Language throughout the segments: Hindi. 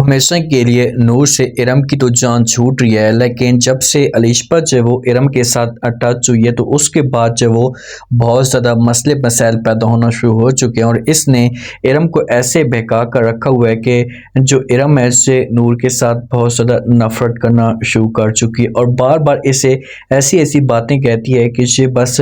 हमेशा के लिए नूर से इरम की तो जान छूट रही है, लेकिन जब से अलिशबा जो है वो इरम के साथ टच हुई है तो उसके बाद जो है वो बहुत ज़्यादा मसले मसाइल पैदा होना शुरू हो चुके हैं और इसने इरम को ऐसे बहका कर रखा हुआ है कि जो इरम है इससे नूर के साथ बहुत ज़्यादा नफरत करना शुरू कर चुकी है और बार बार इसे ऐसी ऐसी बातें कहती है कि ये बस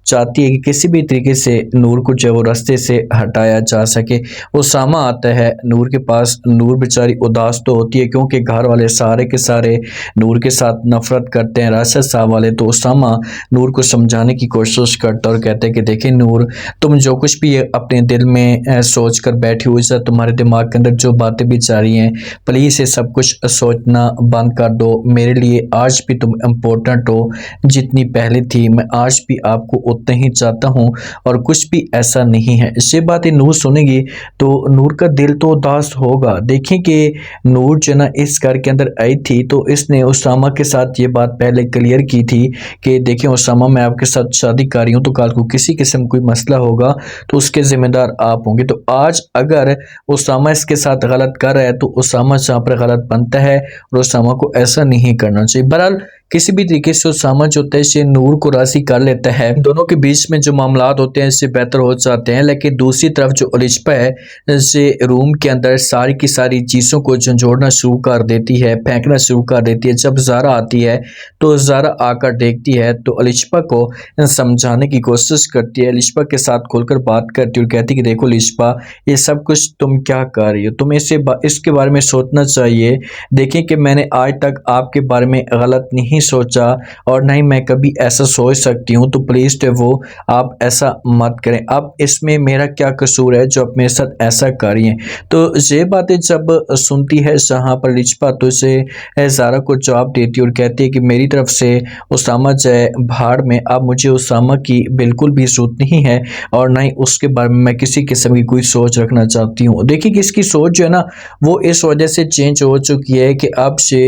चाहती है कि किसी भी तरीके से नूर को जो है वो रास्ते से हटाया जा सके। उसामा आता है नूर के पास, नूर बेचारी उदास तो होती है क्योंकि घर वाले सारे के सारे नूर के साथ नफरत करते हैं, राशिद साहब वाले। तो उसामा नूर को समझाने की कोशिश करता और कहते हैं कि देखिए नूर, तुम जो कुछ भी अपने दिल में सोच कर बैठी हुई है, तुम्हारे दिमाग के अंदर जो बातें भी जा रही हैं, प्लीज़ ये सब कुछ सोचना बंद कर दो। मेरे लिए आज भी तुम इम्पोर्टेंट हो, जितनी पहले थी मैं आज भी आपको उतना ही चाहता हूँ और कुछ भी ऐसा नहीं है। ये बातें नूर सुनेगी तो नूर का दिल तो उदास होगा। देखें कि नूर जो ना इस घर के अंदर आई थी तो इसने उसामा के साथ ये बात पहले क्लियर की थी कि देखें उसामा, मैं आपके साथ शादी कर रही हूँ तो कल को किसी किस्म कोई मसला होगा तो उसके ज़िम्मेदार आप होंगे। तो आज अगर उसामा इसके साथ गलत कर रहा है तो उसामा जहाँ पर गलत बनता है और उसामा को ऐसा नहीं करना चाहिए। बहरहाल किसी भी तरीके से उसामा जो होता है इसे नूर को राज़ी कर लेता है, दोनों के बीच में जो मामलात होते हैं इससे बेहतर हो जाते हैं। लेकिन दूसरी तरफ जो अलिशबा है से रूम के अंदर सारी की सारी चीज़ों को झंझोड़ना शुरू कर देती है, फेंकना शुरू कर देती है। जब ज़ारा आती है तो ज़ारा आकर देखती है तो अलिशबा को समझाने की कोशिश करती है, अलिशबा के साथ खुलकर बात करती है और कहती है कि देखो अलिशबा, ये सब कुछ तुम क्या कर रही हो, तुम्हें इसके बारे में सोचना चाहिए। देखें कि मैंने आज तक आपके बारे में गलत नहीं सोचा और नहीं मैं कभी ऐसा सोच सकती हूँ, तो प्लीज़ जो वो आप ऐसा मत करें। अब इसमें मेरा क्या कसूर है जो आप मेरे साथ ऐसा कर रही हैं। तो ये बातें जब सुनती है जहाँ पर अलिशबा तो उसे ज़ारा को जवाब देती है और कहती है कि मेरी तरफ से उसामा जय भाड़ में, अब मुझे उसामा की बिल्कुल भी ज़रूरत नहीं है और ना ही उसके बारे में मैं किसी किस्म की कोई सोच रखना चाहती हूँ। देखिए कि इसकी सोच जो है ना वो इस वजह से चेंज हो चुकी है कि अब से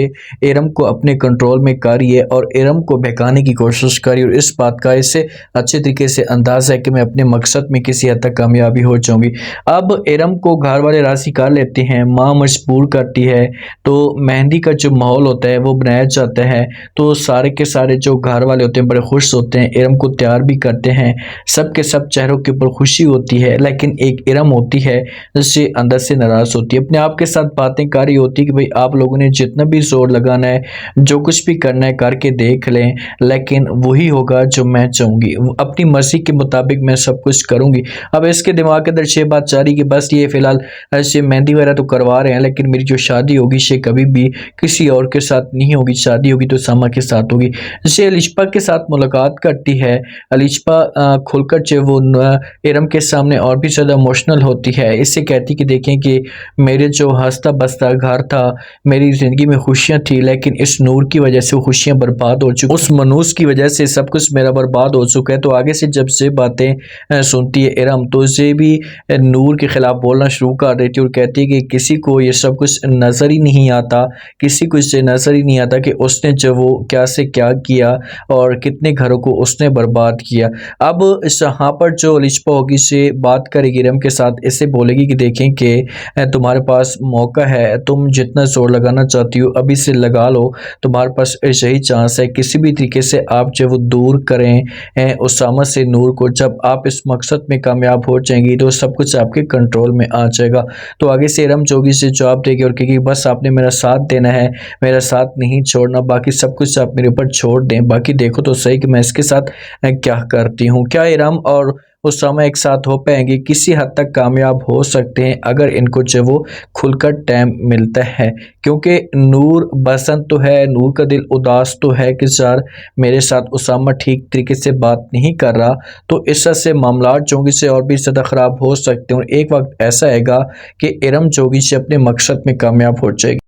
इरम को अपने कंट्रोल में कर रही है और इरम को बहकाने की कोशिश करी और इस बात का इससे अच्छे तरीके से अंदाज़ है कि मैं अपने मकसद में किसी हद तक कामयाबी हो जाऊंगी। अब इरम को घर वाले राज़ी कर लेते हैं, माँ मजबूर करती है तो मेहंदी का जो माहौल होता है वो बनाया जाता है। तो सारे के सारे जो घर वाले होते हैं बड़े खुश होते हैं, इरम को तैयार भी करते हैं, सब के सब चेहरों के ऊपर खुशी होती है। लेकिन एक इरम होती है जिससे अंदर से नाराज़ होती है, अपने आप के साथ बातें कर रही होती है कि भाई आप लोगों ने जितना भी जोर लगाना है, जो कुछ भी करना है करके देख लें, लेकिन वही होगा जो मैं चाहूँगी, अपनी मर्जी के मुताबिक मैं सब कुछ करूँगी। अब इसके दिमाग के अंदर ये बात जा रही कि बस ये फ़िलहाल ऐसे मेहंदी वगैरह तो करवा रहे हैं, लेकिन मेरी जो शादी होगी ये कभी भी किसी और के साथ नहीं होगी, शादी होगी तो सामा के साथ होगी। जैसे अलिशबा के साथ मुलाकात करती है, अलिशबा खुलकर जो वो इरम के सामने और भी ज़्यादा इमोशनल होती है। इससे कहती कि देखें कि मेरे जो हंसता बसता घर था, मेरी ज़िंदगी में खुशियाँ थी, लेकिन इस नूर की वजह से वो खुशियाँ बर्बाद हो चुकी, उस मनूस की वजह से सब कुछ मेरा बर्बाद हो चुका है। तो आगे से जब से बातें सुनती है इरम तो उसे भी नूर के ख़िलाफ़ बोलना शुरू कर देती है और कहती है कि किसी को ये सब कुछ नज़र ही नहीं आता, किसी को इससे नज़र ही नहीं आता कि उसने जो वो क्या से क्या किया और कितने घरों को उसने बर्बाद किया। अब यहाँ पर जो अलिशबा होगी से बात करेगी इरम के साथ, इससे बोलेगी कि देखें कि तुम्हारे पास मौका है, तुम जितना जोर लगाना चाहती हो अभी से लगा लो, तुम्हारे पास यही चांस है किसी भी तरीके से आप जो वो दूर करें उसामा से नूर को। जब आप इस मकसद में कामयाब हो जाएंगी तो सब कुछ आपके कंट्रोल में आ जाएगा। तो आगे से इरम जोगी से जवाब देगी और कहेगी बस आपने मेरा साथ देना है, मेरा साथ नहीं छोड़ना, बाकी सब कुछ आप मेरे ऊपर छोड़ दें, बाकी देखो तो सही कि मैं इसके साथ क्या करती हूँ। क्या इरम और उसामा एक साथ हो पाएंगे? किसी हद तक कामयाब हो सकते हैं अगर इनको जो वो खुलकर टाइम मिलता है, क्योंकि नूर बसंत तो है, नूर का दिल उदास तो है कि यार मेरे साथ उसामा ठीक तरीके से बात नहीं कर रहा, तो इस वजह से मामलात जोगी से और भी ज़्यादा ख़राब हो सकते हैं और एक वक्त ऐसा आएगा कि इरम जोगी से अपने मकसद में कामयाब हो जाएगी।